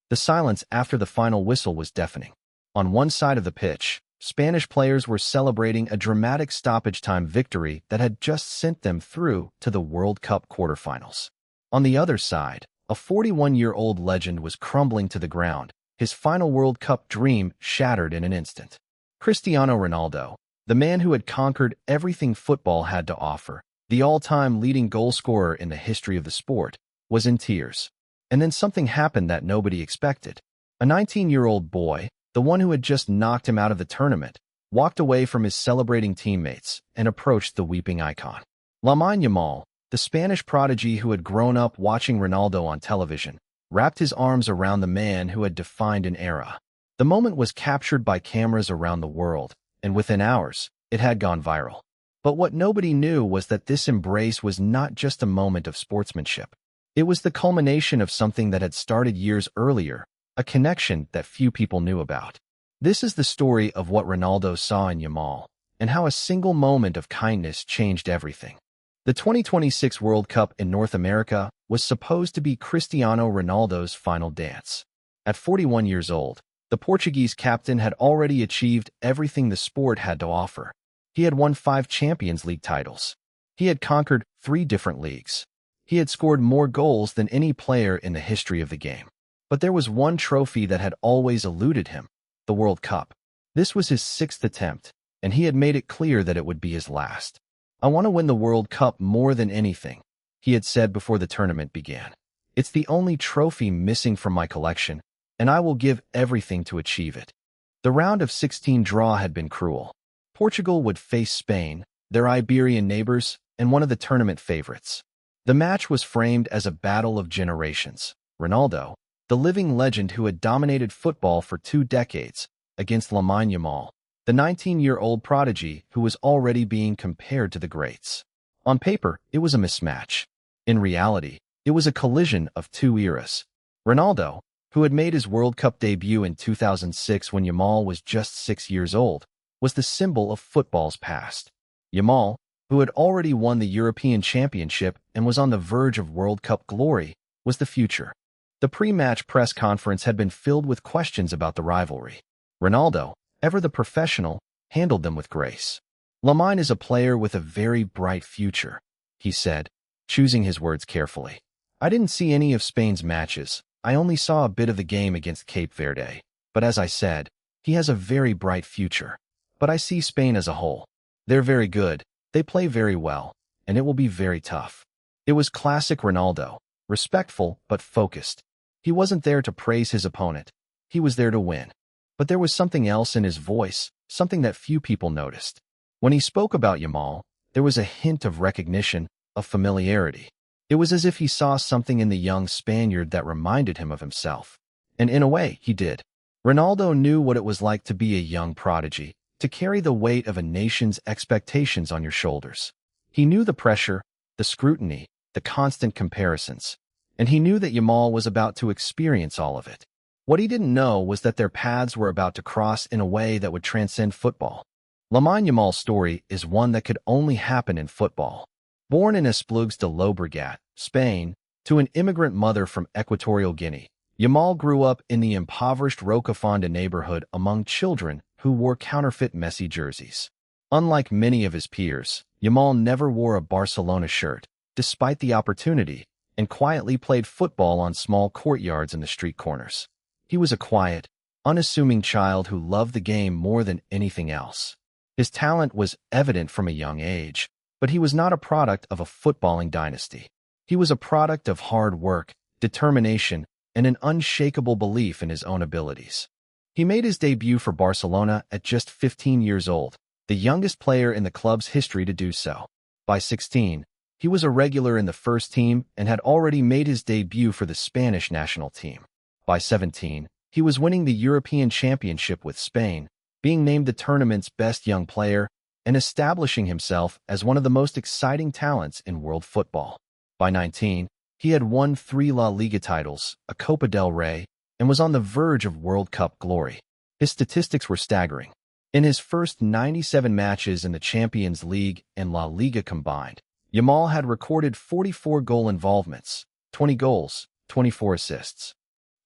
The silence after the final whistle was deafening. On one side of the pitch, Spanish players were celebrating a dramatic stoppage-time victory that had just sent them through to the World Cup quarterfinals. On the other side, a 41-year-old legend was crumbling to the ground, his final World Cup dream shattered in an instant. Cristiano Ronaldo, the man who had conquered everything football had to offer, the all-time leading goalscorer in the history of the sport, was in tears. And then something happened that nobody expected. A 19-year-old boy, the one who had just knocked him out of the tournament, walked away from his celebrating teammates and approached the weeping icon. Lamine Yamal, the Spanish prodigy who had grown up watching Ronaldo on television, wrapped his arms around the man who had defined an era. The moment was captured by cameras around the world, and within hours, it had gone viral. But what nobody knew was that this embrace was not just a moment of sportsmanship. It was the culmination of something that had started years earlier, a connection that few people knew about. This is the story of what Ronaldo saw in Yamal, and how a single moment of kindness changed everything. The 2026 World Cup in North America was supposed to be Cristiano Ronaldo's final dance. At 41 years old, the Portuguese captain had already achieved everything the sport had to offer. He had won 5 Champions League titles. He had conquered 3 different leagues. He had scored more goals than any player in the history of the game. But there was one trophy that had always eluded him, the World Cup. This was his 6th attempt, and he had made it clear that it would be his last. "I want to win the World Cup more than anything," he had said before the tournament began. "It's the only trophy missing from my collection, and I will give everything to achieve it." The round of 16 draw had been cruel. Portugal would face Spain, their Iberian neighbors, and one of the tournament favorites. The match was framed as a battle of generations. Ronaldo, the living legend who had dominated football for 2 decades, against Lamine Yamal, the 19-year-old prodigy who was already being compared to the greats. On paper, it was a mismatch. In reality, it was a collision of 2 eras. Ronaldo, who had made his World Cup debut in 2006 when Yamal was just 6 years old, was the symbol of football's past. Yamal, who had already won the European Championship and was on the verge of World Cup glory, was the future. The pre-match press conference had been filled with questions about the rivalry. Ronaldo, ever the professional, handled them with grace. "Lamine is a player with a very bright future," he said, choosing his words carefully. "I didn't see any of Spain's matches. I only saw a bit of the game against Cape Verde. But as I said, he has a very bright future. But I see Spain as a whole. They're very good, they play very well, and it will be very tough." It was classic Ronaldo, respectful but focused. He wasn't there to praise his opponent. He was there to win. But there was something else in his voice, something that few people noticed. When he spoke about Yamal, there was a hint of recognition, of familiarity. It was as if he saw something in the young Spaniard that reminded him of himself. And in a way, he did. Ronaldo knew what it was like to be a young prodigy, to carry the weight of a nation's expectations on your shoulders. He knew the pressure, the scrutiny, the constant comparisons. And he knew that Yamal was about to experience all of it. What he didn't know was that their paths were about to cross in a way that would transcend football. Lamine Yamal's story is one that could only happen in football. Born in Esplugues de Llobregat, Spain, to an immigrant mother from Equatorial Guinea, Yamal grew up in the impoverished Rocafonda neighborhood among children who wore counterfeit Messi jerseys. Unlike many of his peers, Yamal never wore a Barcelona shirt, despite the opportunity, and quietly played football on small courtyards in the street corners. He was a quiet, unassuming child who loved the game more than anything else. His talent was evident from a young age, but he was not a product of a footballing dynasty. He was a product of hard work, determination, and an unshakable belief in his own abilities. He made his debut for Barcelona at just 15 years old, the youngest player in the club's history to do so. By 16, he was a regular in the first team and had already made his debut for the Spanish national team. By 17, he was winning the European Championship with Spain, being named the tournament's best young player, and establishing himself as one of the most exciting talents in world football. By 19, he had won 3 La Liga titles, a Copa del Rey, and was on the verge of World Cup glory. His statistics were staggering. In his first 97 matches in the Champions League and La Liga combined, Yamal had recorded 44 goal involvements, 20 goals, 24 assists.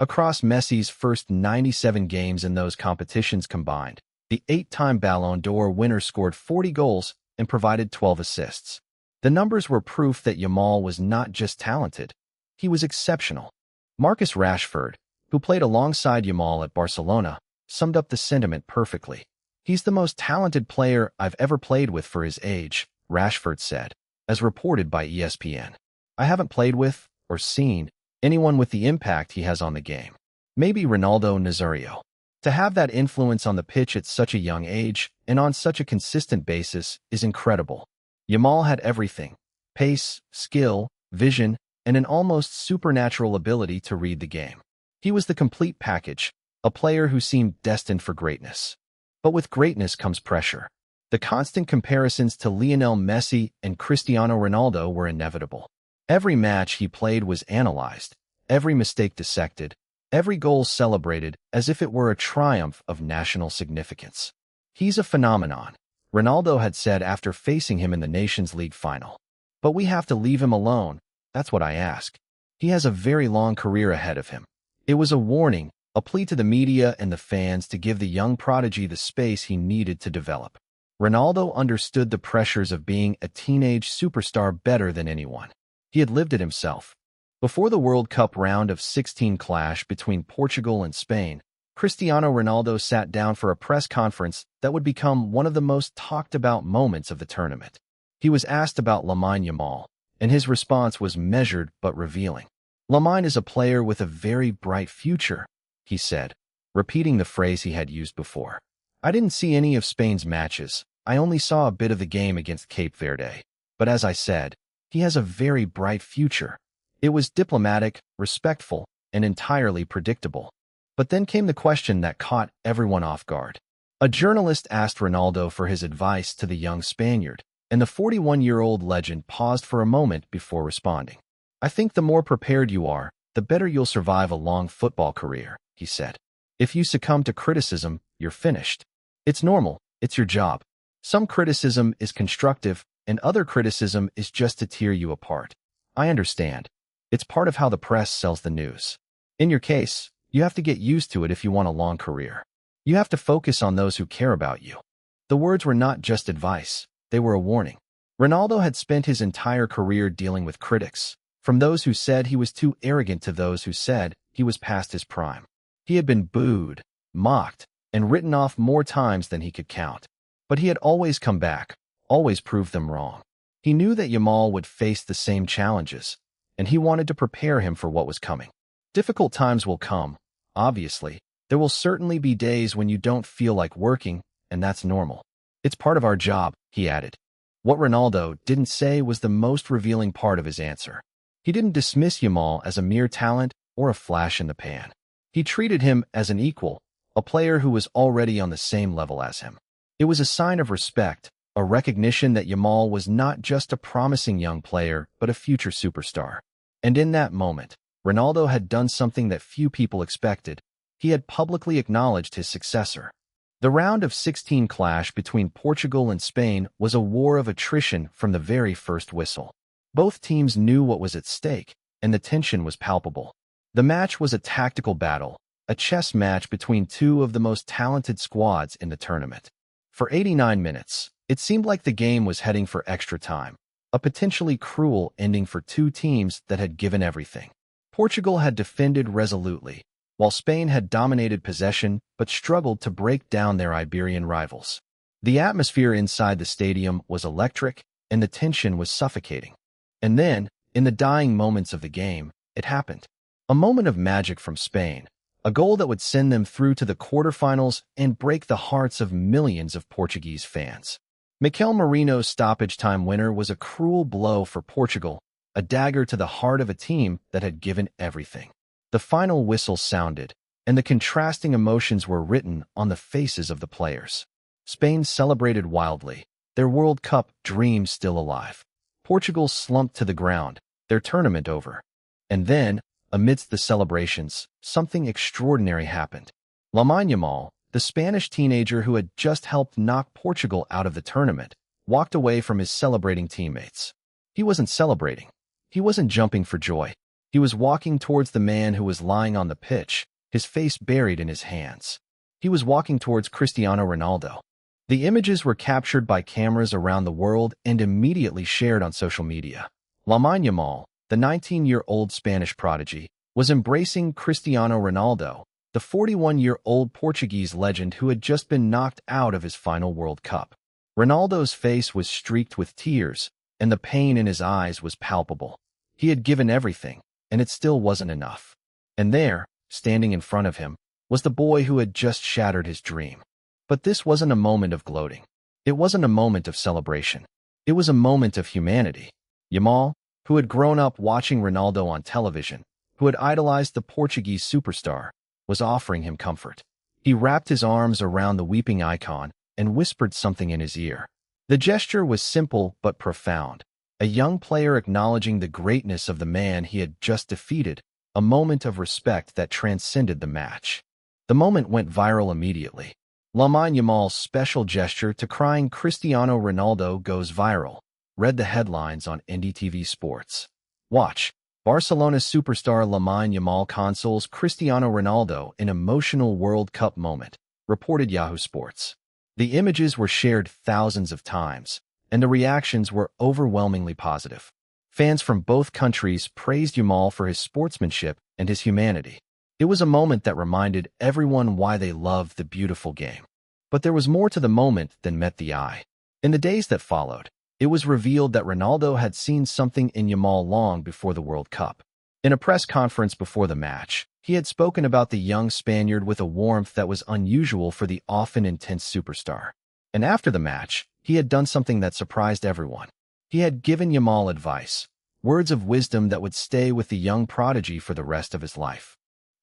Across Messi's first 97 games in those competitions combined, the 8-time Ballon d'Or winner scored 40 goals and provided 12 assists. The numbers were proof that Yamal was not just talented, he was exceptional. Marcus Rashford, who played alongside Yamal at Barcelona, summed up the sentiment perfectly. "He's the most talented player I've ever played with for his age," Rashford said, as reported by ESPN. "I haven't played with, or seen, anyone with the impact he has on the game. Maybe Ronaldo Nazario. To have that influence on the pitch at such a young age and on such a consistent basis is incredible." Yamal had everything: pace, skill, vision, and an almost supernatural ability to read the game. He was the complete package, a player who seemed destined for greatness. But with greatness comes pressure. The constant comparisons to Lionel Messi and Cristiano Ronaldo were inevitable. Every match he played was analyzed, every mistake dissected, every goal celebrated as if it were a triumph of national significance. "He's a phenomenon," Ronaldo had said after facing him in the Nations League final. "But we have to leave him alone, that's what I ask. He has a very long career ahead of him." It was a warning, a plea to the media and the fans to give the young prodigy the space he needed to develop. Ronaldo understood the pressures of being a teenage superstar better than anyone. He had lived it himself. Before the World Cup round of 16 clash between Portugal and Spain, Cristiano Ronaldo sat down for a press conference that would become one of the most talked-about moments of the tournament. He was asked about Lamine Yamal, and his response was measured but revealing. "Lamine is a player with a very bright future," he said, repeating the phrase he had used before. "I didn't see any of Spain's matches. I only saw a bit of the game against Cape Verde. But as I said, he has a very bright future." It was diplomatic, respectful, and entirely predictable. But then came the question that caught everyone off guard. A journalist asked Ronaldo for his advice to the young Spaniard, and the 41-year-old legend paused for a moment before responding. "I think the more prepared you are, the better you'll survive a long football career," he said. "If you succumb to criticism, you're finished. It's normal, it's your job. Some criticism is constructive, and other criticism is just to tear you apart. I understand. It's part of how the press sells the news. In your case, you have to get used to it if you want a long career. You have to focus on those who care about you." The words were not just advice, they were a warning. Ronaldo had spent his entire career dealing with critics, from those who said he was too arrogant to those who said he was past his prime. He had been booed, mocked, and written off more times than he could count. But he had always come back, always proved them wrong. He knew that Yamal would face the same challenges, and he wanted to prepare him for what was coming. Difficult times will come, obviously. There will certainly be days when you don't feel like working, and that's normal. "It's part of our job," he added. What Ronaldo didn't say was the most revealing part of his answer. He didn't dismiss Yamal as a mere talent or a flash in the pan. He treated him as an equal, a player who was already on the same level as him. It was a sign of respect, a recognition that Yamal was not just a promising young player, but a future superstar. And in that moment, Ronaldo had done something that few people expected. He had publicly acknowledged his successor. The round of 16 clash between Portugal and Spain was a war of attrition from the very first whistle. Both teams knew what was at stake, and the tension was palpable. The match was a tactical battle, a chess match between two of the most talented squads in the tournament. For 89 minutes, it seemed like the game was heading for extra time, a potentially cruel ending for two teams that had given everything. Portugal had defended resolutely, while Spain had dominated possession but struggled to break down their Iberian rivals. The atmosphere inside the stadium was electric, and the tension was suffocating. And then, in the dying moments of the game, it happened. A moment of magic from Spain, a goal that would send them through to the quarterfinals and break the hearts of millions of Portuguese fans. Mikel Merino's stoppage-time winner was a cruel blow for Portugal, a dagger to the heart of a team that had given everything. The final whistle sounded, and the contrasting emotions were written on the faces of the players. Spain celebrated wildly, their World Cup dream still alive. Portugal slumped to the ground, their tournament over. And then, amidst the celebrations, something extraordinary happened. Lamine Yamal, the Spanish teenager who had just helped knock Portugal out of the tournament, walked away from his celebrating teammates. He wasn't celebrating. He wasn't jumping for joy. He was walking towards the man who was lying on the pitch, his face buried in his hands. He was walking towards Cristiano Ronaldo. The images were captured by cameras around the world and immediately shared on social media. Lamine Yamal, the 19-year-old Spanish prodigy, was embracing Cristiano Ronaldo, the 41-year-old Portuguese legend who had just been knocked out of his final World Cup. Ronaldo's face was streaked with tears, and the pain in his eyes was palpable. He had given everything, and it still wasn't enough. And there, standing in front of him, was the boy who had just shattered his dream. But this wasn't a moment of gloating. It wasn't a moment of celebration. It was a moment of humanity. Yamal, who had grown up watching Ronaldo on television, who had idolized the Portuguese superstar, was offering him comfort. He wrapped his arms around the weeping icon and whispered something in his ear. The gesture was simple but profound. A young player acknowledging the greatness of the man he had just defeated, a moment of respect that transcended the match. The moment went viral immediately. Lamine Yamal's special gesture to crying Cristiano Ronaldo goes viral, read the headlines on NDTV Sports. Watch. Barcelona's superstar Lamine Yamal consoles Cristiano Ronaldo in emotional World Cup moment, reported Yahoo Sports. The images were shared thousands of times, and the reactions were overwhelmingly positive. Fans from both countries praised Yamal for his sportsmanship and his humanity. It was a moment that reminded everyone why they loved the beautiful game. But there was more to the moment than met the eye. In the days that followed, it was revealed that Ronaldo had seen something in Yamal long before the World Cup. In a press conference before the match, he had spoken about the young Spaniard with a warmth that was unusual for the often intense superstar. And after the match, he had done something that surprised everyone. He had given Yamal advice, words of wisdom that would stay with the young prodigy for the rest of his life.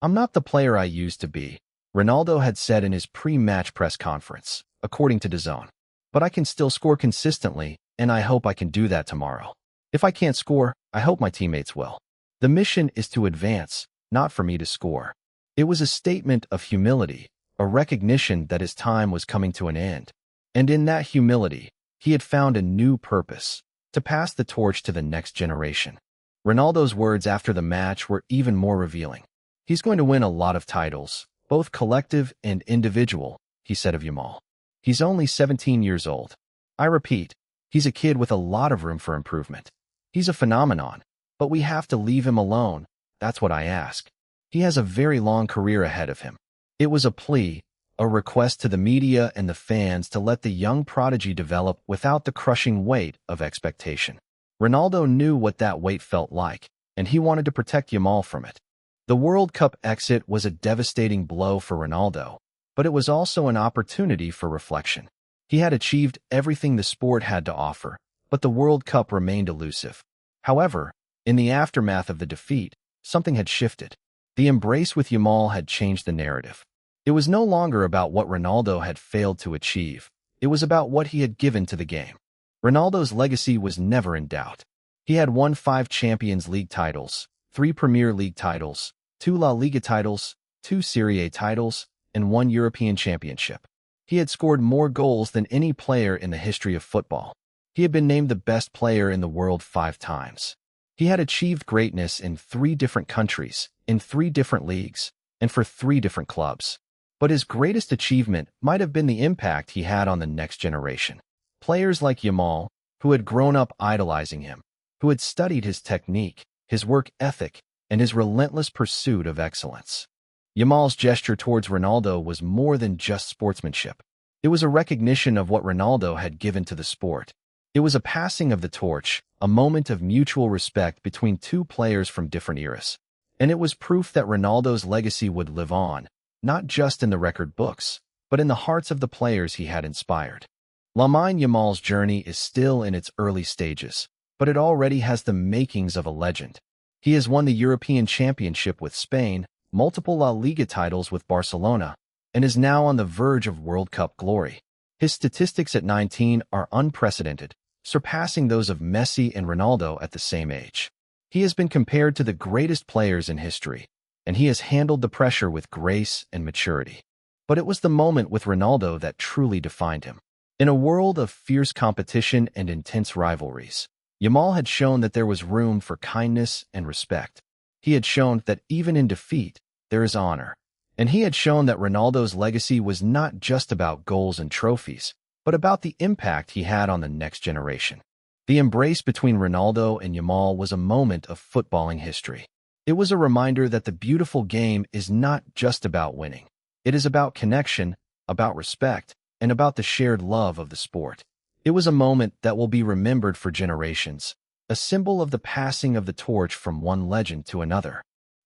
"I'm not the player I used to be," Ronaldo had said in his pre-match press conference, according to DAZN. "But I can still score consistently, and I hope I can do that tomorrow. If I can't score, I hope my teammates will. The mission is to advance, not for me to score." It was a statement of humility, a recognition that his time was coming to an end. And in that humility, he had found a new purpose, to pass the torch to the next generation. Ronaldo's words after the match were even more revealing. "He's going to win a lot of titles, both collective and individual," he said of Yamal. "He's only 17 years old. I repeat, he's a kid with a lot of room for improvement. He's a phenomenon, but we have to leave him alone. That's what I ask. He has a very long career ahead of him." It was a plea, a request to the media and the fans to let the young prodigy develop without the crushing weight of expectation. Ronaldo knew what that weight felt like, and he wanted to protect Yamal from it. The World Cup exit was a devastating blow for Ronaldo, but it was also an opportunity for reflection. He had achieved everything the sport had to offer, but the World Cup remained elusive. However, in the aftermath of the defeat, something had shifted. The embrace with Yamal had changed the narrative. It was no longer about what Ronaldo had failed to achieve. It was about what he had given to the game. Ronaldo's legacy was never in doubt. He had won 5 Champions League titles, 3 Premier League titles, 2 La Liga titles, 2 Serie A titles, and 1 European Championship. He had scored more goals than any player in the history of football. He had been named the best player in the world 5 times. He had achieved greatness in 3 different countries, in 3 different leagues, and for 3 different clubs. But his greatest achievement might have been the impact he had on the next generation. Players like Yamal, who had grown up idolizing him, who had studied his technique, his work ethic, and his relentless pursuit of excellence. Yamal's gesture towards Ronaldo was more than just sportsmanship. It was a recognition of what Ronaldo had given to the sport. It was a passing of the torch, a moment of mutual respect between 2 players from different eras. And it was proof that Ronaldo's legacy would live on, not just in the record books, but in the hearts of the players he had inspired. Lamine Yamal's journey is still in its early stages, but it already has the makings of a legend. He has won the European Championship with Spain, multiple La Liga titles with Barcelona, and is now on the verge of World Cup glory. His statistics at 19 are unprecedented, surpassing those of Messi and Ronaldo at the same age. He has been compared to the greatest players in history, and he has handled the pressure with grace and maturity. But it was the moment with Ronaldo that truly defined him. In a world of fierce competition and intense rivalries, Yamal had shown that there was room for kindness and respect. He had shown that even in defeat, there is honor. And he had shown that Ronaldo's legacy was not just about goals and trophies, but about the impact he had on the next generation. The embrace between Ronaldo and Yamal was a moment of footballing history. It was a reminder that the beautiful game is not just about winning. It is about connection, about respect, and about the shared love of the sport. It was a moment that will be remembered for generations, a symbol of the passing of the torch from one legend to another.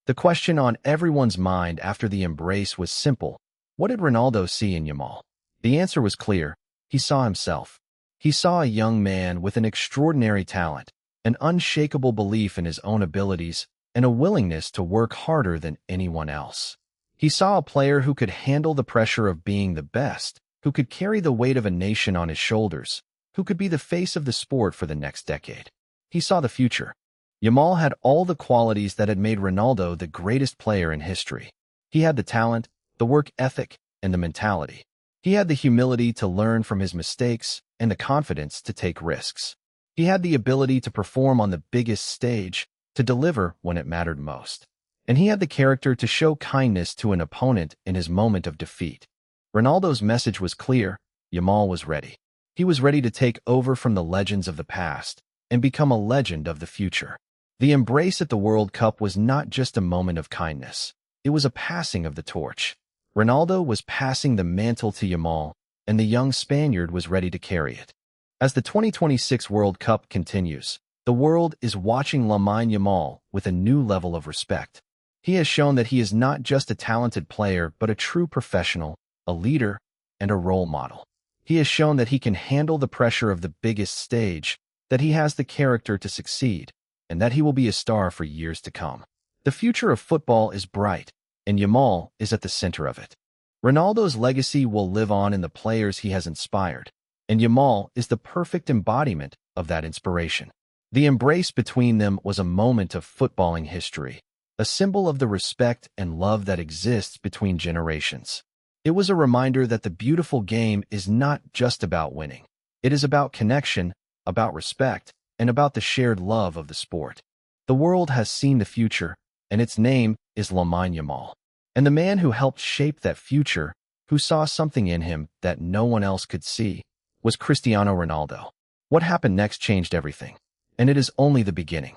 The question on everyone's mind after the embrace was simple. What did Ronaldo see in Yamal? The answer was clear. He saw himself. He saw a young man with an extraordinary talent, an unshakable belief in his own abilities, and a willingness to work harder than anyone else. He saw a player who could handle the pressure of being the best, who could carry the weight of a nation on his shoulders, who could be the face of the sport for the next decade. He saw the future. Yamal had all the qualities that had made Ronaldo the greatest player in history. He had the talent, the work ethic, and the mentality. He had the humility to learn from his mistakes and the confidence to take risks. He had the ability to perform on the biggest stage, to deliver when it mattered most. And he had the character to show kindness to an opponent in his moment of defeat. Ronaldo's message was clear. Yamal was ready. He was ready to take over from the legends of the past and become a legend of the future. The embrace at the World Cup was not just a moment of kindness. It was a passing of the torch. Ronaldo was passing the mantle to Yamal, and the young Spaniard was ready to carry it. As the 2026 World Cup continues, the world is watching Lamine Yamal with a new level of respect. He has shown that he is not just a talented player, but a true professional, a leader, and a role model. He has shown that he can handle the pressure of the biggest stage, that he has the character to succeed, and that he will be a star for years to come. The future of football is bright, and Yamal is at the center of it. Ronaldo's legacy will live on in the players he has inspired, and Yamal is the perfect embodiment of that inspiration. The embrace between them was a moment of footballing history, a symbol of the respect and love that exists between generations. It was a reminder that the beautiful game is not just about winning. It is about connection, about respect, and about the shared love of the sport. The world has seen the future, and its name is Lamine Yamal. And the man who helped shape that future, who saw something in him that no one else could see, was Cristiano Ronaldo. What happened next changed everything. And it is only the beginning.